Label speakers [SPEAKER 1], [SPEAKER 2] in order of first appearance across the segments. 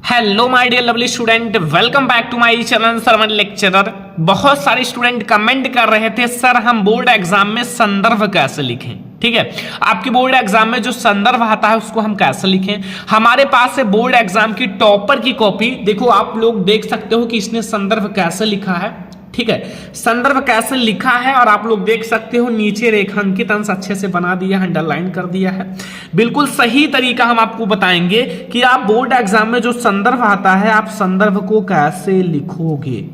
[SPEAKER 1] Hello my dear lovely student, welcome back to my channel Sarvan lecturer. बहुत सारे student comment कर रहे थे सर हम बोर्ड एग्जाम में संदर्भ कैसे लिखें। ठीक है, आपकी बोर्ड एग्जाम में जो संदर्भ आता है उसको हम कैसे लिखें। हमारे पास है बोर्ड एग्जाम की टॉपर की कॉपी। देखो आप लोग देख सकते हो कि इसने संदर्भ कैसे लिखा है। ठीक है, संदर्भ कैसे लिखा है और आप लोग देख सकते हो नीचे रेखांकित अंश अच्छे से बना दिया है, अंडरलाइन कर दिया है। बिल्कुल सही तरीका हम आपको बताएंगे कि आप बोर्ड एग्जाम में जो संदर्भ आता है आप संदर्भ को कैसे लिखोगे।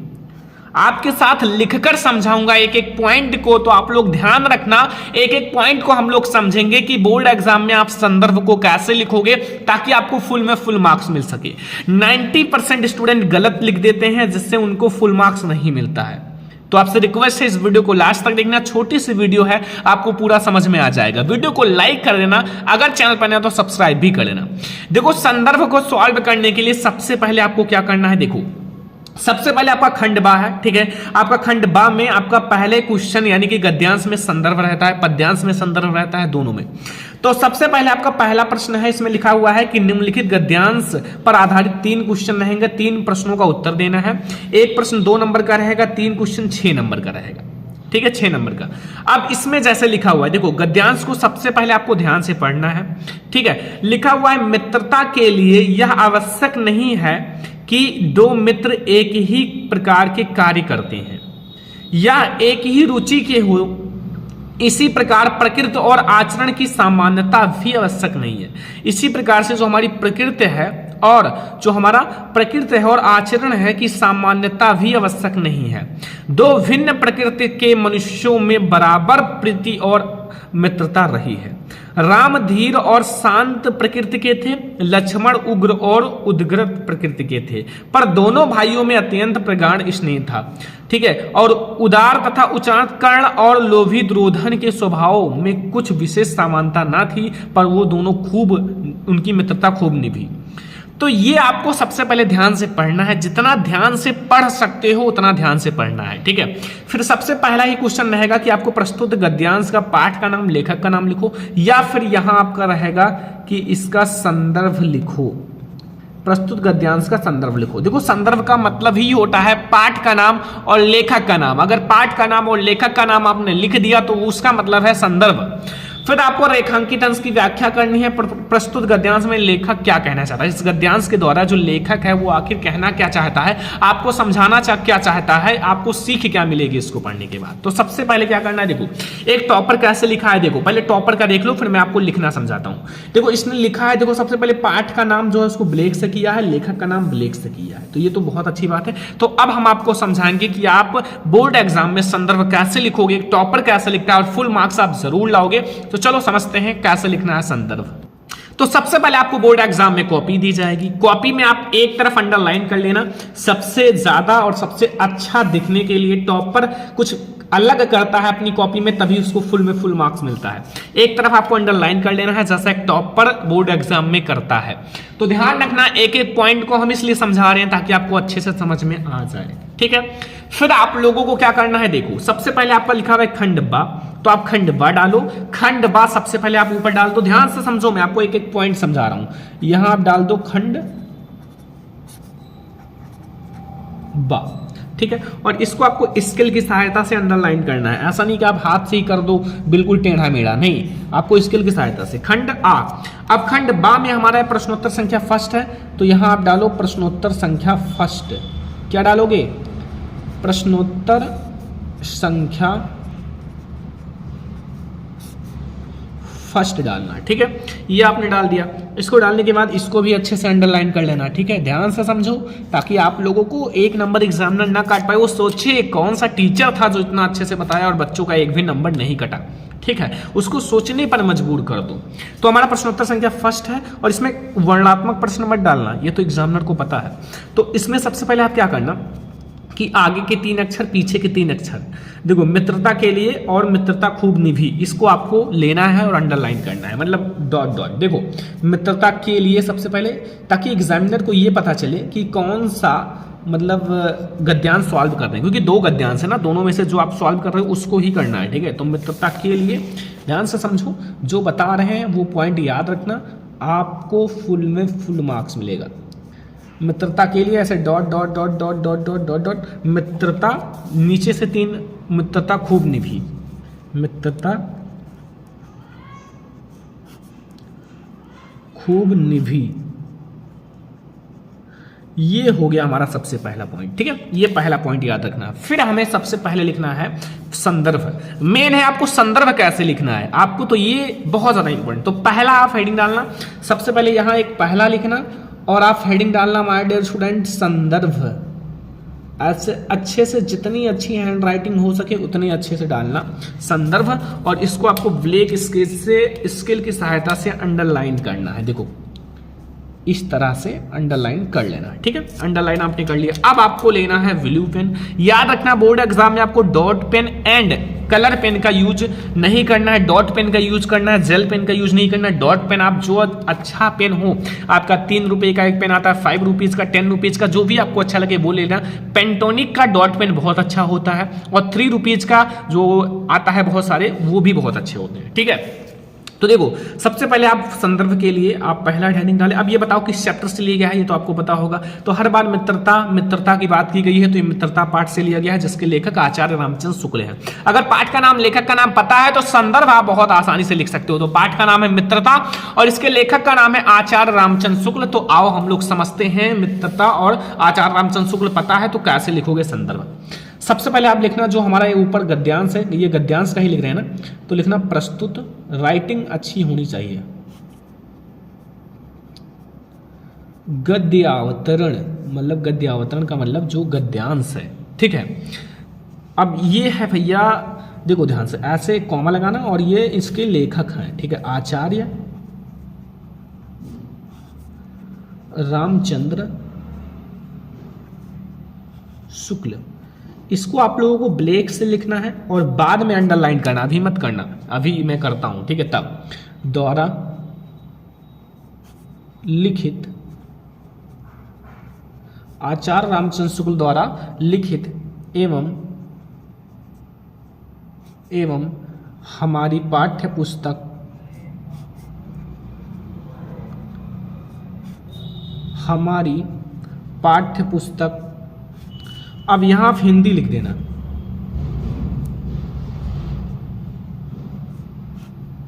[SPEAKER 1] आपके साथ लिखकर समझाऊंगा एक एक पॉइंट को, तो आप लोग ध्यान रखना। एक एक पॉइंट को हम लोग समझेंगे कि बोर्ड एग्जाम में आप संदर्भ को कैसे लिखोगे ताकि आपको फुल में फुल मार्क्स मिल सके। 90% स्टूडेंट गलत लिख देते हैं जिससे उनको फुल मार्क्स नहीं मिलता है। तो आपसे रिक्वेस्ट है इस वीडियो को लास्ट तक देखना। छोटी सी वीडियो है, आपको पूरा समझ में आ जाएगा। वीडियो को लाइक कर देना, अगर चैनल पर नया तो सब्सक्राइब भी कर लेना। देखो संदर्भ को सॉल्व करने के लिए सबसे पहले आपको क्या करना है। देखो सबसे पहले आपका खंड बा है। ठीक है, आपका खंड बा में आपका पहले क्वेश्चन यानी कि गद्यांश में संदर्भ रहता है, पद्यांश में संदर्भ रहता है, दोनों में। तो सबसे पहले आपका पहला प्रश्न है, इसमें लिखा हुआ है कि निम्नलिखित गद्यांश पर आधारित 3 क्वेश्चन रहेंगे, 3 प्रश्नों का उत्तर देना है। एक प्रश्न 2 नंबर का रहेगा, 3 क्वेश्चन 6 नंबर का रहेगा। ठीक है, 6 नंबर का। अब इसमें जैसे लिखा हुआ है, देखो गद्यांश को सबसे पहले आपको ध्यान से पढ़ना है। ठीक है, लिखा हुआ है मित्रता के लिए यह आवश्यक नहीं है कि 2 मित्र एक ही प्रकार के कार्य करते हैं या एक ही रुचि के हो। इसी प्रकार प्रकृति और आचरण की सामान्यता भी आवश्यक नहीं है। इसी प्रकार से जो हमारी प्रकृति है और जो हमारा प्रकृति है और आचरण है कि सामान्यता भी आवश्यक नहीं है। 2 भिन्न प्रकृति के मनुष्यों में बराबर प्रीति और मित्रता रही है। राम धीर और शांत प्रकृति के थे, लक्ष्मण उग्र और उद्ग्रत प्रकृति के थे, पर दोनों भाइयों में अत्यंत प्रगाढ़ स्नेह था। ठीक है, और उदार तथा उच्चारण कर्ण और लोभी दुर्योधन के स्वभाव में कुछ विशेष समानता ना थी, पर वो दोनों खूब उनकी मित्रता खूब निभी। तो ये आपको सबसे पहले ध्यान से पढ़ना है। जितना ध्यान से पढ़ सकते हो उतना ध्यान से पढ़ना है। ठीक है, फिर सबसे पहला ही क्वेश्चन रहेगा कि आपको प्रस्तुत गद्यांश का पाठ का नाम, लेखक का नाम लिखो, या फिर यहां आपका रहेगा कि इसका संदर्भ लिखो। प्रस्तुत गद्यांश का संदर्भ लिखो। देखो संदर्भ का मतलब ही होता है पाठ का नाम और लेखक का नाम। अगर पाठ का नाम और लेखक का नाम आपने लिख दिया तो उसका मतलब है संदर्भ। फिर आपको रेखांकित अंश की व्याख्या करनी है। प्रस्तुत गद्यांश में लेखक क्या कहना चाहता है, इस गद्यांश के द्वारा जो लेखक है वो आखिर कहना क्या चाहता है, आपको समझाना क्या चाहता है, आपको सीख क्या मिलेगी इसको पढ़ने के बाद। तो सबसे पहले क्या करना है, देखो एक टॉपर कैसे लिखा है। देखो पहले टॉपर का देख लो, फिर मैं आपको लिखना समझाता हूँ। देखो इसने लिखा है, देखो सबसे पहले पाठ का नाम जो है उसको ब्लैक से किया है, लेखक का नाम ब्लैक से किया है, तो ये तो बहुत अच्छी बात है। तो अब हम आपको समझाएंगे कि आप बोर्ड एग्जाम में संदर्भ कैसे लिखोगे, टॉपर कैसे लिखता है और फुल मार्क्स आप जरूर लाओगे। तो चलो समझते हैं कैसे लिखना है संदर्भ। तो सबसे पहले आपको बोर्ड एग्जाम में कॉपी दी जाएगी। कॉपी में आप एक तरफ अंडरलाइन कर लेना, सबसे ज्यादा और सबसे अच्छा दिखने के लिए टॉपर कुछ अलग करता है अपनी कॉपी में, तभी उसको फुल में फुल मार्क्स मिलता है। एक तरफ आपको अंडरलाइन कर लेना है जैसा एक टॉपर बोर्ड एग्जाम में करता है। तो ध्यान रखना, एक एक पॉइंट को हम इसलिए समझा रहे हैं ताकि आपको अच्छे से समझ में आ जाए। ठीक है, फिर आप लोगों को क्या करना है, देखो सबसे पहले आपका लिखा हुआ है खंड बा, तो आप खंड बा डालो। खंड बा सबसे पहले आप ऊपर डाल दो। ध्यान से समझो, मैं आपको एक एक पॉइंट समझा रहा हूं। यहां आप डाल दो खंड बा। ठीक है, और इसको आपको स्केल की सहायता से अंडरलाइन करना है। ऐसा नहीं कि आप हाथ से ही कर दो बिल्कुल टेढ़ा मेढ़ा, नहीं, आपको स्केल की सहायता से। खंड आ। अब खंड बा में हमारा प्रश्नोत्तर संख्या फर्स्ट है, तो यहां आप डालो प्रश्नोत्तर संख्या फर्स्ट। क्या डालोगे, प्रश्नोत्तर संख्या फर्स्ट डालना। ठीक है, ये आपने डाल दिया। इसको डालने के बाद इसको भी अच्छे से अंडरलाइन कर लेना। ठीक है, ध्यान से समझो ताकि आप लोगों को 1 नंबर एग्जामिनर ना काट पाए। वो सोचे कौन सा टीचर था जो इतना अच्छे से बताया और बच्चों का एक भी नंबर नहीं कटा। ठीक है, उसको सोचने पर मजबूर कर दो। तो हमारा प्रश्नोत्तर संख्या फर्स्ट है और इसमें वर्णनात्मक प्रश्न मत डालना, ये तो एग्जामिनर को पता है। तो इसमें सबसे पहले आप क्या करना कि आगे के 3 अक्षर, पीछे के 3 अक्षर, देखो मित्रता के लिए और मित्रता खूब निभी, इसको आपको लेना है और अंडरलाइन करना है, मतलब डॉट डॉट। देखो मित्रता के लिए सबसे पहले, ताकि एग्जामिनर को ये पता चले कि कौन सा मतलब गद्यांश सॉल्व कर रहे हैं, क्योंकि 2 गद्यांश है ना, दोनों में से जो आप सॉल्व कर रहे हो उसको ही करना है। ठीक है, तो मित्रता के लिए ध्यान से समझो, जो बता रहे हैं वो पॉइंट याद रखना, आपको फुल में फुल मार्क्स मिलेगा। मित्रता के लिए ऐसे dot dot dot dot dot dot dot dot, मित्रता नीचे से 3, मित्रता खूब निभी, मित्रता खूब निभी। ये हो गया हमारा सबसे पहला पॉइंट, ठीक है, ये पहला पॉइंट याद रखना। फिर हमें सबसे पहले लिखना है संदर्भ। मेन है आपको संदर्भ कैसे लिखना है, आपको तो ये बहुत ज्यादा इंपॉर्टेंट। तो पहला आप हेडिंग डालना, सबसे पहले यहां एक पहला लिखना और आप हेडिंग डालना माय डियर स्टूडेंट संदर्भ। ऐसे अच्छे से, जितनी अच्छी हैंड राइटिंग हो सके उतनी अच्छे से डालना संदर्भ, और इसको आपको ब्लैक स्केल की सहायता से अंडरलाइन करना है। देखो इस तरह से अंडरलाइन कर लेना, ठीक है, अंडरलाइन आपने कर लिया। अब आपको लेना है ब्लू पेन। याद रखना बोर्ड एग्जाम में आपको dot pen and colour pen का यूज नहीं करना है, डॉट पेन का यूज करना है, जेल पेन का यूज नहीं करना है। डॉट पेन आप जो अच्छा पेन हो, आपका 3 रुपए का एक पेन आता है, 5 रुपीज का, 10 रुपीज का, जो भी आपको अच्छा लगे वो लेना। पेंटोनिक का डॉट पेन बहुत अच्छा होता है, और 3 रुपीज का जो आता है बहुत सारे, वो भी बहुत अच्छे होते हैं, ठीक है। तो देखो सबसे पहले आप संदर्भ के लिए आप पहला हेडिंग डालें। अब ये बताओ किस चैप्टर से लिया गया है, ये तो आपको पता होगा। तो हर बार मित्रता की बात की गई है, तो ये मित्रता पाठ से लिया गया है, जिसके लेखक आचार्य रामचंद्र शुक्ल हैं। अगर पाठ का नाम, लेखक का नाम पता है तो संदर्भ आप बहुत आसानी से लिख सकते हो। तो पाठ का नाम है मित्रता और इसके लेखक का नाम है आचार्य रामचंद्र शुक्ल। तो आओ हम लोग समझते हैं, मित्रता और आचार्य रामचंद्र शुक्ल पता है तो कैसे लिखोगे संदर्भ। सबसे पहले आप लिखना, जो हमारा ये ऊपर गद्यांश है, ये गद्यांश का ही लिख रहे हैं ना, तो लिखना प्रस्तुत, राइटिंग अच्छी होनी चाहिए, गद्यावतरण, मतलब गद्यावतरण का मतलब जो गद्यांश है, ठीक है। अब ये है भैया, देखो ध्यान से, ऐसे कॉमा लगाना, और ये इसके लेखक हैं, ठीक है, आचार्य रामचंद्र शुक्ल। इसको आप लोगों को ब्लैक से लिखना है और बाद में अंडरलाइन करना, अभी मत करना, अभी मैं करता हूं, ठीक है। तब द्वारा लिखित, आचार्य रामचंद्र शुक्ल द्वारा लिखित एवं हमारी पाठ्य पुस्तक, हमारी पाठ्य पुस्तक। अब यहां आप हिंदी लिख देना,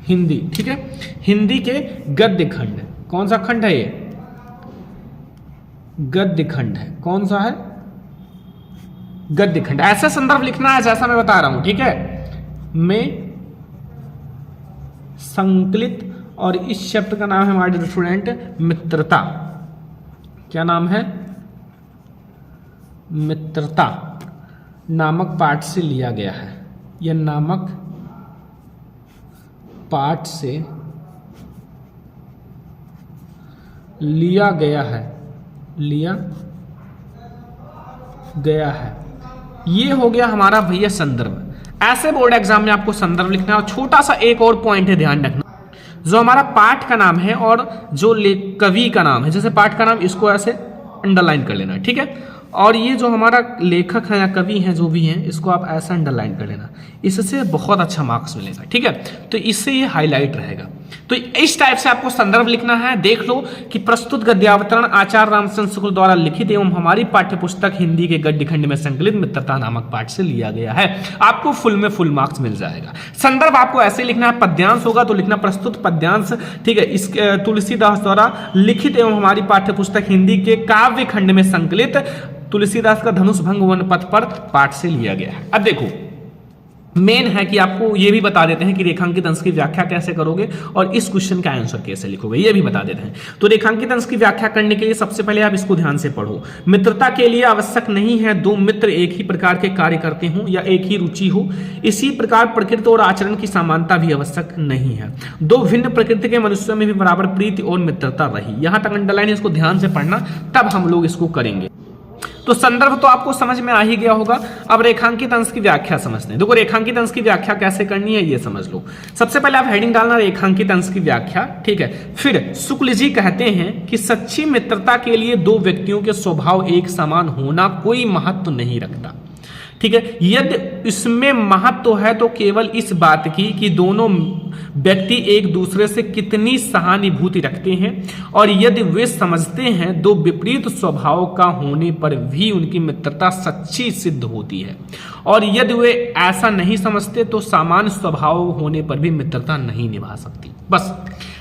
[SPEAKER 1] हिंदी, ठीक है। हिंदी के गद्य खंड, कौन सा खंड है ये, गद्य खंड है, कौन सा है, गद्य खंड। ऐसा संदर्भ लिखना है जैसा मैं बता रहा हूं, ठीक है, में संकलित, और इस शब्द का नाम है हमारे स्टूडेंट मित्रता। क्या नाम है, मित्रता नामक पाठ से लिया गया है। यह नामक पाठ से लिया गया है, लिया गया है। ये हो गया हमारा भैया संदर्भ। ऐसे बोर्ड एग्जाम में आपको संदर्भ लिखना है। और छोटा सा एक और पॉइंट है, ध्यान रखना, जो हमारा पाठ का नाम है और जो कवि का नाम है, जैसे पाठ का नाम, इसको ऐसे अंडरलाइन कर लेना, ठीक है। और ये जो हमारा लेखक है या कवि हैं, जो भी हैं, इसको आप ऐसा अंडरलाइन कर लेना, इससे बहुत अच्छा मार्क्स मिलेगा, ठीक है। तो इससे ये हाईलाइट रहेगा। तो इस टाइप से आपको संदर्भ लिखना है। देख लो कि प्रस्तुत गद्यावतरण आचार्य रामचंद्र शुक्ल द्वारा लिखित एवं हमारी पाठ्यपुस्तक हिंदी के गद्य खंड में संकलित मित्रता नामक पाठ से लिया गया है। आपको फुल में फुल मार्क्स मिल जाएगा। संदर्भ आपको ऐसे लिखना है, पद्यांश होगा तो लिखना प्रस्तुत पद्यांश, ठीक है, इस तुलसीदास द्वारा लिखित एवं हमारी पाठ्यपुस्तक हिंदी के काव्य खंड में संकलित तुलसीदास का धनुष भंग वन पथ पर पाठ से लिया गया है। अब देखो मेन है कि आपको ये भी बता देते हैं कि रेखांकित अंश की व्याख्या कैसे करोगे और इस क्वेश्चन का आंसर कैसे लिखोगे, ये भी बता देते हैं। तो रेखांकित अंश की व्याख्या करने के लिए सबसे पहले आप इसको ध्यान से पढ़ो। मित्रता के लिए आवश्यक नहीं है दो मित्र एक ही प्रकार के कार्य करते हों या एक ही रुचि हो। इसी प्रकार प्रकृति और आचरण की समानता भी आवश्यक नहीं है। दो भिन्न प्रकृति के मनुष्यों में भी बराबर प्रीति और मित्रता रही। यहां तक अंडरलाइन, इसको ध्यान से पढ़ना, तब हम लोग इसको करेंगे। तो संदर्भ तो आपको समझ में आ ही गया होगा। अब रेखांकित अंश की व्याख्या समझते हैं। देखो रेखांकित अंश की व्याख्या कैसे करनी है ये समझ लो। सबसे पहले आप हेडिंग डालना रेखांकित अंश की व्याख्या, ठीक है। फिर शुक्ल जी कहते हैं कि सच्ची मित्रता के लिए दो व्यक्तियों के स्वभाव एक समान होना कोई महत्व नहीं रखता। ठीक है। यदि इसमें महत्व है तो केवल इस बात की कि दोनों व्यक्ति एक दूसरे से कितनी सहानुभूति रखते हैं, और यदि वे समझते हैं दो विपरीत स्वभाव का होने पर भी उनकी मित्रता सच्ची सिद्ध होती है, और यदि वे ऐसा नहीं समझते तो सामान्य स्वभाव होने पर भी मित्रता नहीं निभा सकती। बस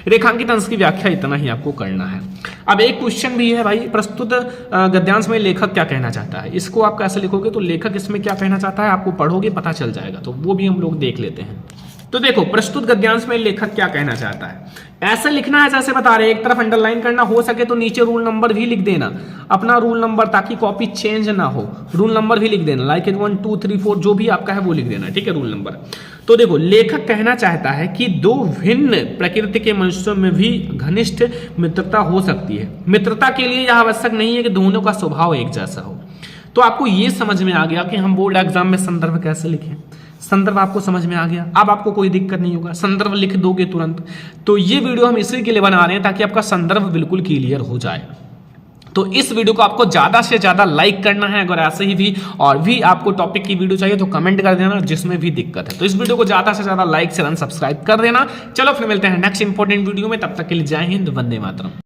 [SPEAKER 1] रेखांकित अंश की व्याख्या इतना ही आपको करना है। अब एक क्वेश्चन भी है भाई, प्रस्तुत गद्यांश में लेखक क्या कहना चाहता है, इसको आप कैसे लिखोगे, तो लेखक इसमें क्या कहना चाहता है आपको पढ़ोगे पता चल जाएगा, तो वो भी हम लोग देख लेते हैं। तो देखो प्रस्तुत गद्यांश में लेखक क्या कहना चाहता है, ऐसे लिखना है जैसे बता रहे, एक तरफ अंडरलाइन करना, हो सके तो नीचे रूल नंबर भी लिख देना, अपना रूल नंबर, ताकि कॉपी चेंज ना हो, रूल नंबर भी लिख देना, लाइक 1 2 3 4 जो भी आपका है वो लिख देना, ठीक है, रूल नंबर। तो देखो लेखक कहना चाहता है कि दो भिन्न प्रकृति के मनुष्यों में भी घनिष्ठ मित्रता हो सकती है। मित्रता के लिए यह आवश्यक नहीं है कि दोनों का स्वभाव एक जैसा हो। तो आपको ये समझ में आ गया कि हम बोर्ड एग्जाम में संदर्भ कैसे लिखें, संदर्भ आपको समझ में आ गया, अब आपको कोई दिक्कत नहीं होगा, संदर्भ लिख दोगे तुरंत। तो ये वीडियो हम इसी के लिए बना रहे हैं ताकि आपका संदर्भ बिल्कुल क्लियर हो जाए। तो इस वीडियो को आपको ज्यादा से ज्यादा लाइक करना है, अगर ऐसे ही भी और भी आपको टॉपिक की वीडियो चाहिए तो कमेंट कर देना जिसमें भी दिक्कत है। तो इस वीडियो को ज्यादा से ज्यादा लाइक शेयर एंड सब्सक्राइब कर देना। चलो फिर मिलते हैं नेक्स्ट इंपॉर्टेंट वीडियो में, तब तक के लिए जय हिंद, वंदे मातरम।